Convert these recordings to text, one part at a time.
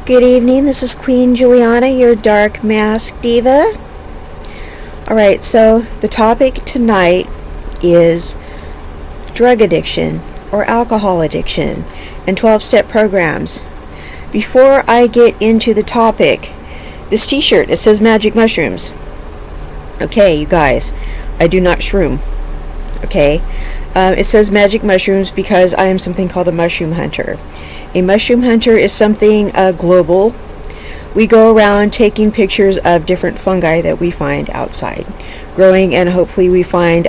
Good evening, this is Queen Juliana, your dark mask diva. Alright, so the topic tonight is drug addiction or alcohol addiction and 12-step programs. Before I get into the topic, this t-shirt, it says magic mushrooms. Okay, you guys, I do not shroom. Okay, it says magic mushrooms because I am something called a mushroom hunter. A mushroom hunter is something global. We go around taking pictures of different fungi that we find outside growing, and hopefully we find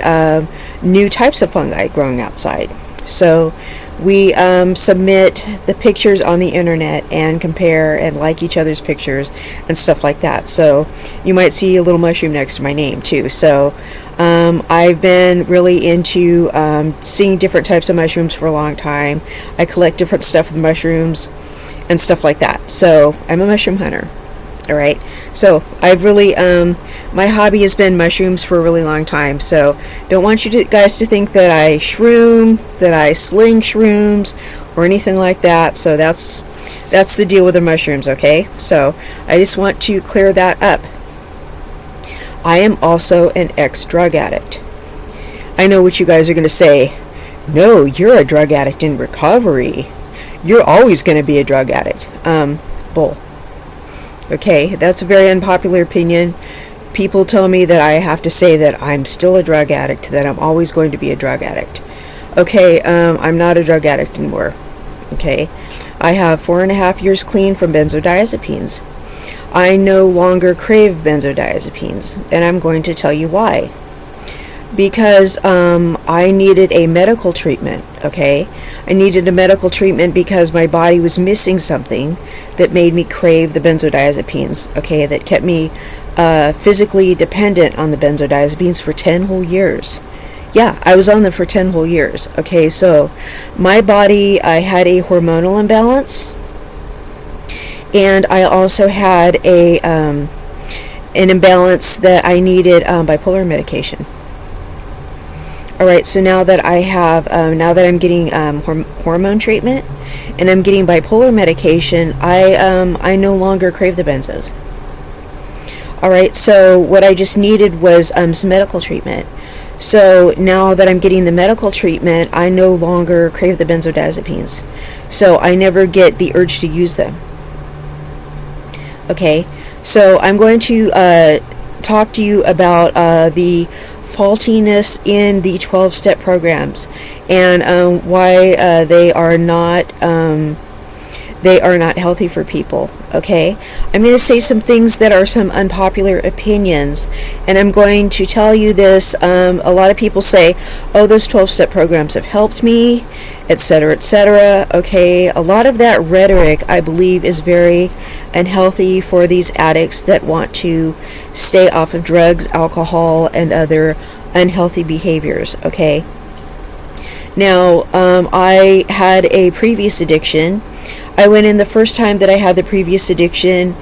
new types of fungi growing outside. So we submit the pictures on the internet and compare and like each other's pictures and stuff like that. So you might see a little mushroom next to my name too. So I've been really into seeing different types of mushrooms for a long time. I collect different stuff with mushrooms and stuff like that. So I'm a mushroom hunter. Alright, so I've really, my hobby has been mushrooms for a really long time, so don't want you guys to think that I shroom, that I sling shrooms, or anything like that. So that's the deal with the mushrooms, okay? So I just want to clear that up. I am also an ex-drug addict. I know what you guys are going to say. No, you're a drug addict in recovery. You're always going to be a drug addict. Bull. Okay, that's a very unpopular opinion. People tell me that I have to say that I'm still a drug addict, that I'm always going to be a drug addict. Okay, I'm not a drug addict anymore. Okay, I have 4.5 years clean from benzodiazepines. I no longer crave benzodiazepines, and I'm going to tell you why. Because I needed a medical treatment, okay? I needed a medical treatment because my body was missing something that made me crave the benzodiazepines, okay? That kept me physically dependent on the benzodiazepines for 10 whole years. Yeah, I was on them for 10 whole years, okay? So my body, I had a hormonal imbalance, and I also had an imbalance that I needed bipolar medication. Alright, so now that I have, now that I'm getting hormone treatment and I'm getting bipolar medication, I no longer crave the benzos. Alright, so what I just needed was some medical treatment. So now that I'm getting the medical treatment, I no longer crave the benzodiazepines. So I never get the urge to use them. Okay, so I'm going to talk to you about the faultiness in the 12-step programs and why they are not healthy for people. Okay, I'm going to say some things that are some unpopular opinions, and I'm going to tell you this. A lot of people say, oh, those 12-step programs have helped me, etc., etc. Okay, a lot of that rhetoric, I believe, is very unhealthy for these addicts that want to stay off of drugs, alcohol, and other unhealthy behaviors. Okay, now I had a previous addiction. I went in the first time that I had the previous addiction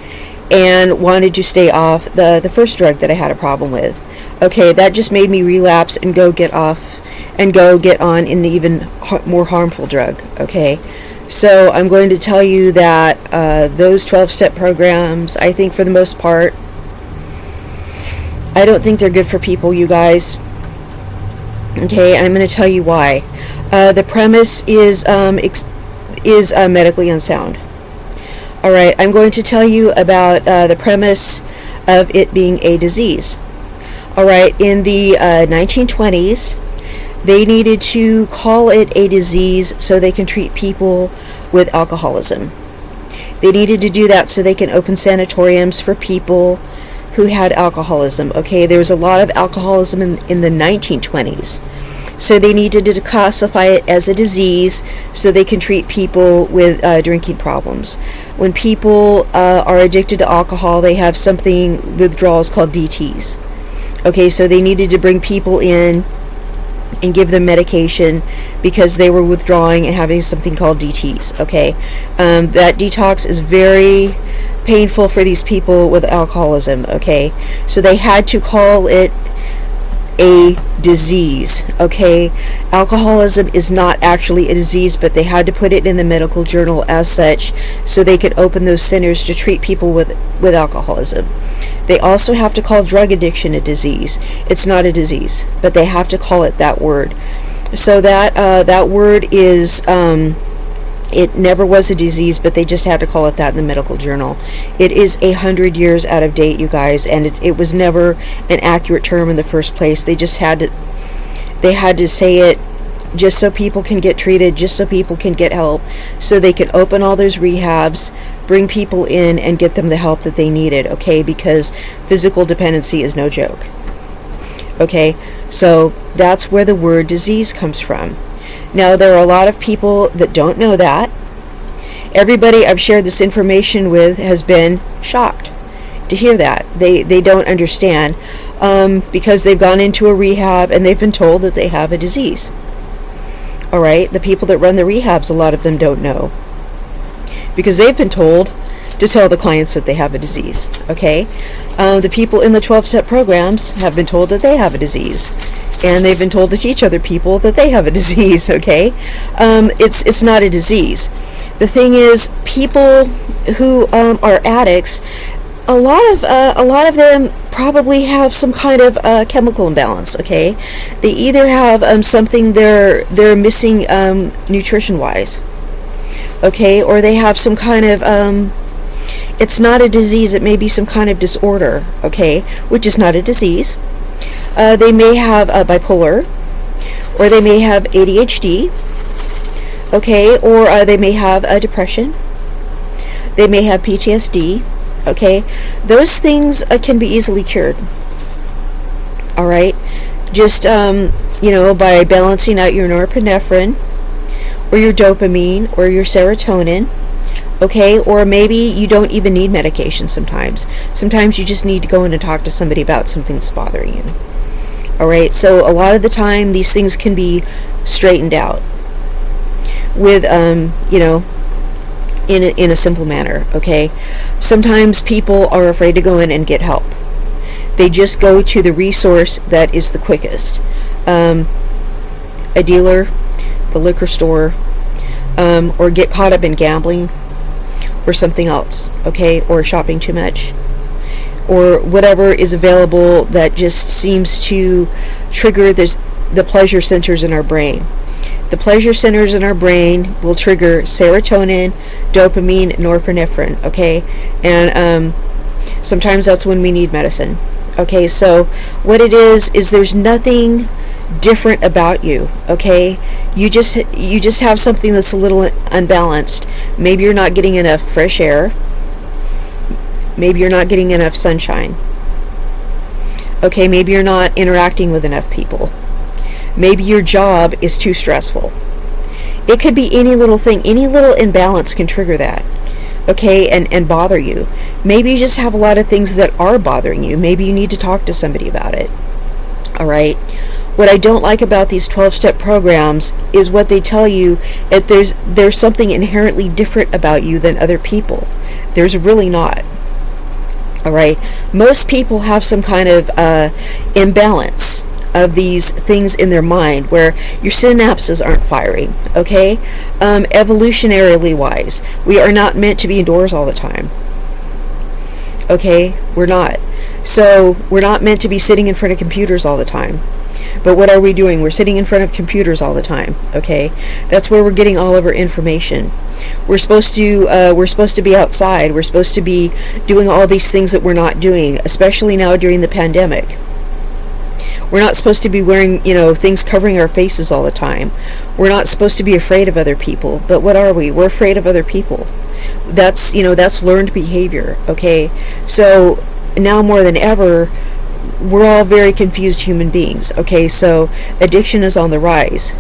and wanted to stay off the first drug that I had a problem with. Okay, that just made me relapse and go get off and go get on an even more harmful drug. Okay, so I'm going to tell you that those 12-step programs, I think for the most part, I don't think they're good for people, you guys. Okay, I'm going to tell you why. The premise is medically unsound. Alright, I'm going to tell you about the premise of it being a disease. Alright, in the 1920s, they needed to call it a disease so they can treat people with alcoholism. They needed to do that so they can open sanatoriums for people who had alcoholism. Okay, there was a lot of alcoholism in the 1920s. So they needed to classify it as a disease so they can treat people with drinking problems. When people are addicted to alcohol, they have something, withdrawals called DTs. Okay, so they needed to bring people in and give them medication because they were withdrawing and having something called DTs. Okay, that detox is very painful for these people with alcoholism. Okay, so they had to call it a disease, okay? Alcoholism is not actually a disease, but they had to put it in the medical journal as such so they could open those centers to treat people with alcoholism. They also have to call drug addiction a disease. It's not a disease, but they have to call it that word. So that word is, it never was a disease, but they just had to call it that in the medical journal. It is 100 years out of date, you guys, and it was never an accurate term in the first place. They had to say it just so people can get treated, just so people can get help, so they can open all those rehabs, bring people in, and get them the help that they needed, okay? Because physical dependency is no joke. Okay, so that's where the word disease comes from. Now, there are a lot of people that don't know that. Everybody I've shared this information with has been shocked to hear that. They don't understand because they've gone into a rehab and they've been told that they have a disease. All right, the people that run the rehabs, a lot of them don't know because they've been told to tell the clients that they have a disease. Okay, the people in the 12-step programs have been told that they have a disease. And they've been told to teach other people that they have a disease, okay? It's not a disease. The thing is, people who are addicts, a lot of them probably have some kind of chemical imbalance, okay? They either have something they're missing nutrition-wise, okay? Or they have some kind of, it's not a disease, it may be some kind of disorder, okay? Which is not a disease. They may have bipolar, or they may have ADHD, okay, or they may have depression. They may have PTSD, okay. Those things can be easily cured. All right, just by balancing out your norepinephrine, or your dopamine, or your serotonin. Okay, or maybe you don't even need medication sometimes. Sometimes you just need to go in and talk to somebody about something that's bothering you. All right, so a lot of the time these things can be straightened out with, in a simple manner, okay? Sometimes people are afraid to go in and get help. They just go to the resource that is the quickest. A dealer, the liquor store, or get caught up in gambling, or something else, okay, or shopping too much, or whatever is available that just seems to trigger the pleasure centers in our brain. The pleasure centers in our brain will trigger serotonin, dopamine, norepinephrine, okay, and sometimes that's when we need medicine. Okay, so what it is there's nothing different about you, okay? You just have something that's a little unbalanced. Maybe you're not getting enough fresh air. Maybe you're not getting enough sunshine. Okay, maybe you're not interacting with enough people. Maybe your job is too stressful. It could be any little thing. Any little imbalance can trigger that, okay, and bother you. Maybe you just have a lot of things that are bothering you. Maybe you need to talk to somebody about it. All right. What I don't like about these 12-step programs is what they tell you, that there's something inherently different about you than other people. There's really not. All right. Most people have some kind of imbalance of these things in their mind where your synapses aren't firing, okay? Evolutionarily wise, we are not meant to be indoors all the time. Okay? We're not. So we're not meant to be sitting in front of computers all the time. But what are we doing? We're sitting in front of computers all the time, okay? That's where we're getting all of our information. We're supposed to be outside. We're supposed to be doing all these things that we're not doing, especially now during the pandemic. We're not supposed to be wearing, things covering our faces all the time. We're not supposed to be afraid of other people. But what are we? We're afraid of other people. That's learned behavior, okay? So now more than ever, we're all very confused human beings, okay? So addiction is on the rise.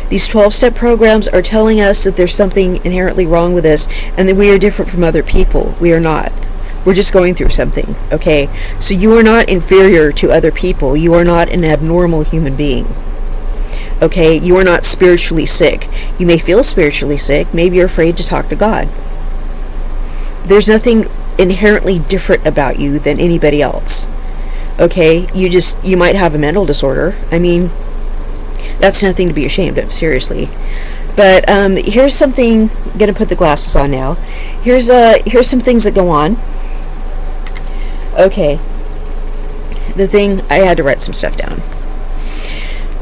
These 12-step programs are telling us that there's something inherently wrong with us and that we are different from other people. We are not. We're just going through something, okay? So you are not inferior to other people. You are not an abnormal human being, okay? You are not spiritually sick. You may feel spiritually sick. Maybe you're afraid to talk to God. There's nothing inherently different about you than anybody else, Okay, you might have a mental disorder. I mean, that's nothing to be ashamed of, seriously. But here's something. I'm gonna put the glasses on now. Here's some things that go on. Okay, the thing, I had to write some stuff down.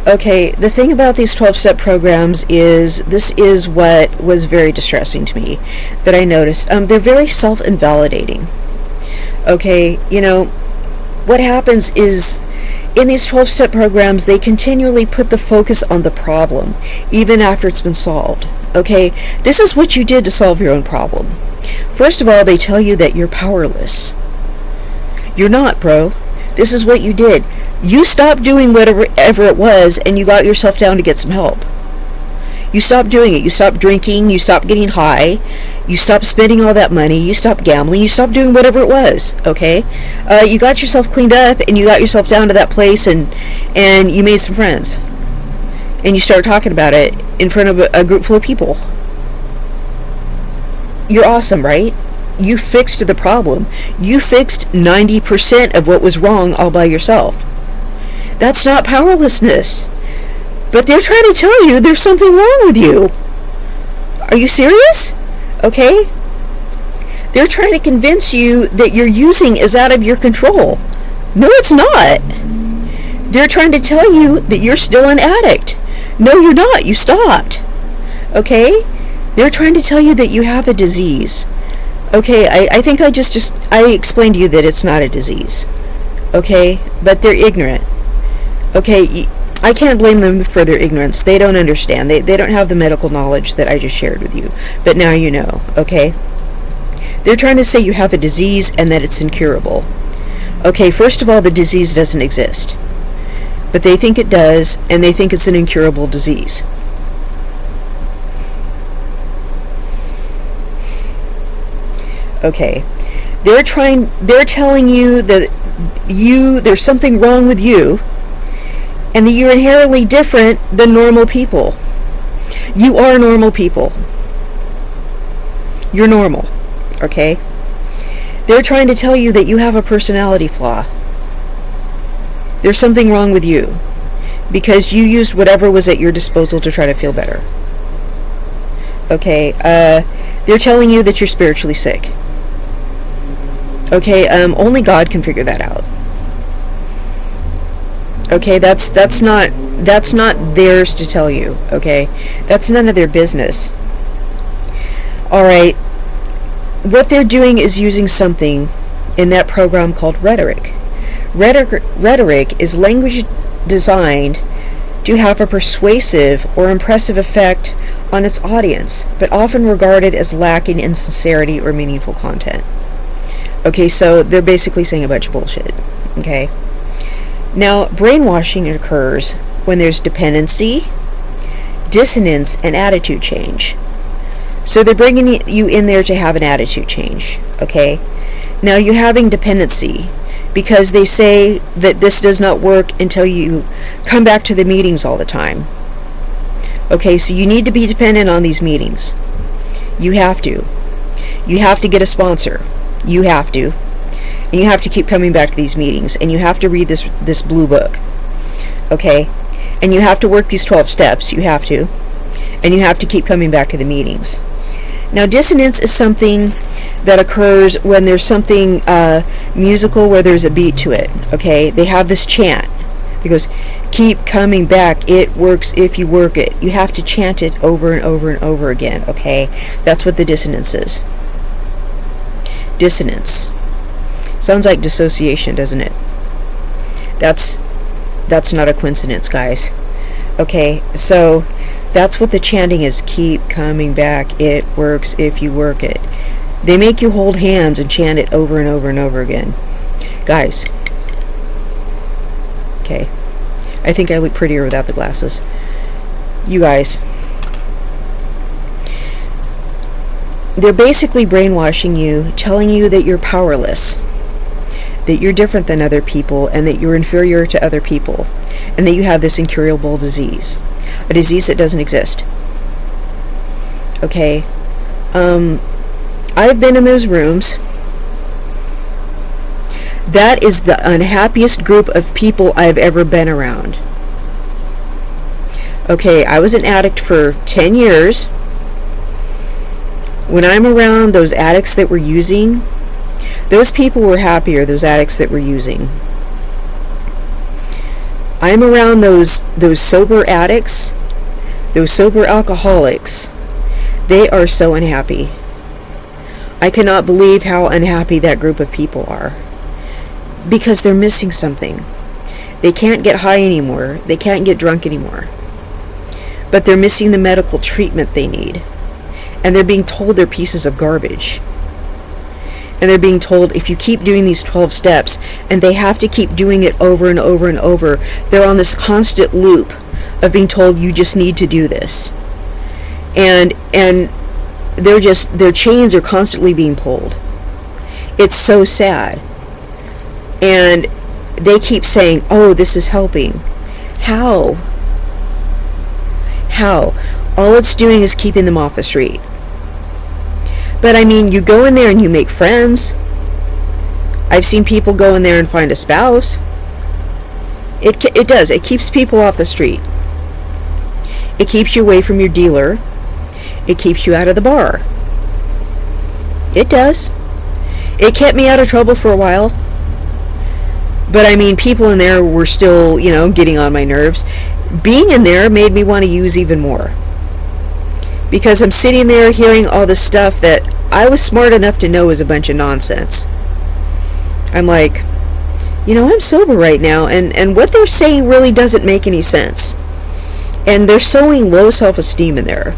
Okay, the thing about these 12-step programs is, this is what was very distressing to me that I noticed. They're very self-invalidating. Okay, you know, what happens is, in these 12-step programs, they continually put the focus on the problem, even after it's been solved. Okay, this is what you did to solve your own problem. First of all, they tell you that you're powerless. You're not, bro. This is what you did. You stopped doing whatever it was, and you got yourself down to get some help. You stopped doing it. You stopped drinking. You stopped getting high. You stopped spending all that money. You stopped gambling. You stopped doing whatever it was. Okay, you got yourself cleaned up, and you got yourself down to that place, and you made some friends, and you started talking about it in front of a group full of people. You're awesome, right? You fixed the problem. You fixed 90% of what was wrong all by yourself. That's not powerlessness. But they're trying to tell you there's something wrong with you. Are you serious? Okay? They're trying to convince you that your using is out of your control. No, it's not. They're trying to tell you that you're still an addict. No, you're not. You stopped. Okay? They're trying to tell you that you have a disease. Okay, I think I explained to you that it's not a disease. Okay? But they're ignorant. Okay, I can't blame them for their ignorance. They don't understand. They don't have the medical knowledge that I just shared with you. But now you know, okay? They're trying to say you have a disease and that it's incurable. Okay, first of all, the disease doesn't exist. But they think it does, and they think it's an incurable disease. Okay. They're telling you that there's something wrong with you, and that you're inherently different than normal people. You are normal people. You're normal, okay? They're trying to tell you that you have a personality flaw. There's something wrong with you because you used whatever was at your disposal to try to feel better. Okay, they're telling you that you're spiritually sick. Okay, only God can figure that out. Okay, that's not theirs to tell you, okay? That's none of their business. Alright, what they're doing is using something in that program called rhetoric. Rhetoric is language designed to have a persuasive or impressive effect on its audience, but often regarded as lacking in sincerity or meaningful content. Okay, so they're basically saying a bunch of bullshit, okay? Now, brainwashing occurs when there's dependency, dissonance, and attitude change. So they're bringing you in there to have an attitude change, okay? Now, you're having dependency because they say that this does not work until you come back to the meetings all the time. Okay, so you need to be dependent on these meetings. You have to. You have to get a sponsor. You have to. And you have to keep coming back to these meetings. And you have to read this blue book. Okay? And you have to work these 12 steps. You have to. And you have to keep coming back to the meetings. Now, dissonance is something that occurs when there's something musical where there's a beat to it. Okay? They have this chant. Because keep coming back. It works if you work it. You have to chant it over and over and over again. Okay? That's what the dissonance is. Dissonance. Sounds like dissociation, doesn't it? That's not a coincidence, guys. Okay, so that's what the chanting is. Keep coming back. It works if you work it. They make you hold hands and chant it over and over and over again. Guys. Okay. I think I look prettier without the glasses. You guys. They're basically brainwashing you, telling you that you're powerless, that you're different than other people, and that you're inferior to other people, and that you have this incurable disease, a disease that doesn't exist. Okay? I've been in those rooms. That is the unhappiest group of people I've ever been around. Okay, I was an addict for 10 years. When I'm around those addicts that were using, those people were happier, those addicts that were using. I'm around those sober addicts, those sober alcoholics. They are so unhappy. I cannot believe how unhappy that group of people are. Because they're missing something. They can't get high anymore. They can't get drunk anymore. But they're missing the medical treatment they need. And they're being told they're pieces of garbage. And they're being told if you keep doing these 12 steps, and they have to keep doing it over and over and over, they're on this constant loop of being told you just need to do this. And their chains are constantly being pulled. It's so sad. And they keep saying, oh, this is helping. How? All it's doing is keeping them off the street. But I mean, you go in there and you make friends. I've seen people go in there and find a spouse. It does. It keeps people off the street. It keeps you away from your dealer. It keeps you out of the bar. It does. It kept me out of trouble for a while. But I mean, people in there were still, getting on my nerves. Being in there made me want to use even more. Because I'm sitting there hearing all this stuff that I was smart enough to know is a bunch of nonsense. I'm like, I'm sober right now, and what they're saying really doesn't make any sense. And they're sowing low self-esteem in there.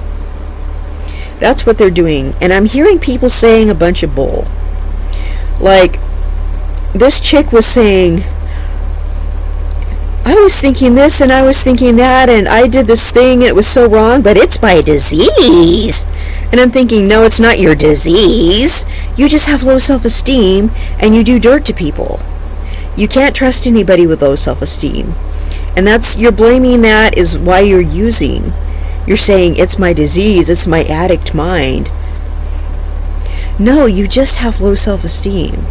That's what they're doing. And I'm hearing people saying a bunch of bull. Like, this chick was saying, I was thinking this and I was thinking that, and I did this thing, it was so wrong, but it's my disease. And I'm thinking, no, it's not your disease. You just have low self-esteem and you do dirt to people. You can't trust anybody with low self-esteem. And you're blaming that is why you're using. You're saying, it's my disease, it's my addict mind. No, you just have low self-esteem.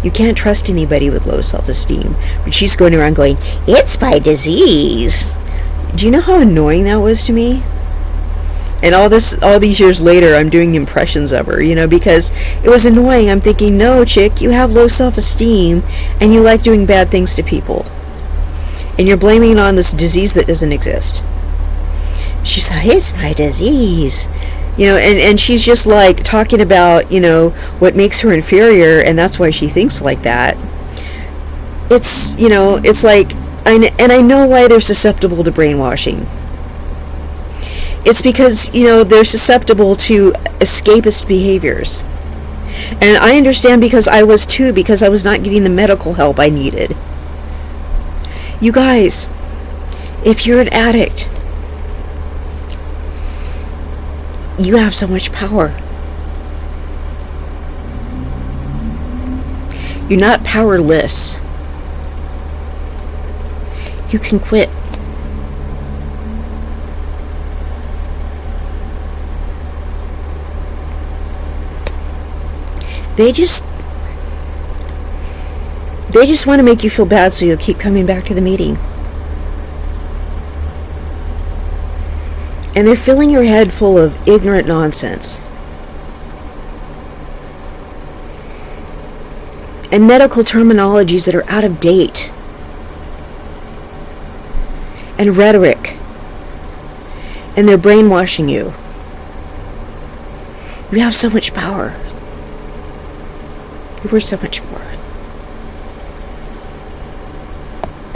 You can't trust anybody with low self-esteem. But she's going around going, it's my disease. Do you know how annoying that was to me? And all these years later, I'm doing impressions of her, because it was annoying. I'm thinking, no, chick, you have low self-esteem and you like doing bad things to people. And you're blaming it on this disease that doesn't exist. She's like, it's my disease. And she's just like talking about, what makes her inferior, and that's why she thinks like that. It's, it's like, and I know why they're susceptible to brainwashing. It's because, they're susceptible to escapist behaviors. And I understand because I was too, because I was not getting the medical help I needed. You guys, if you're an addict, you have so much power. You're not powerless. You can quit. They just want to make you feel bad so you'll keep coming back to the meeting. And they're filling your head full of ignorant nonsense. And medical terminologies that are out of date. And rhetoric. And they're brainwashing you. You have so much power. You were so much more.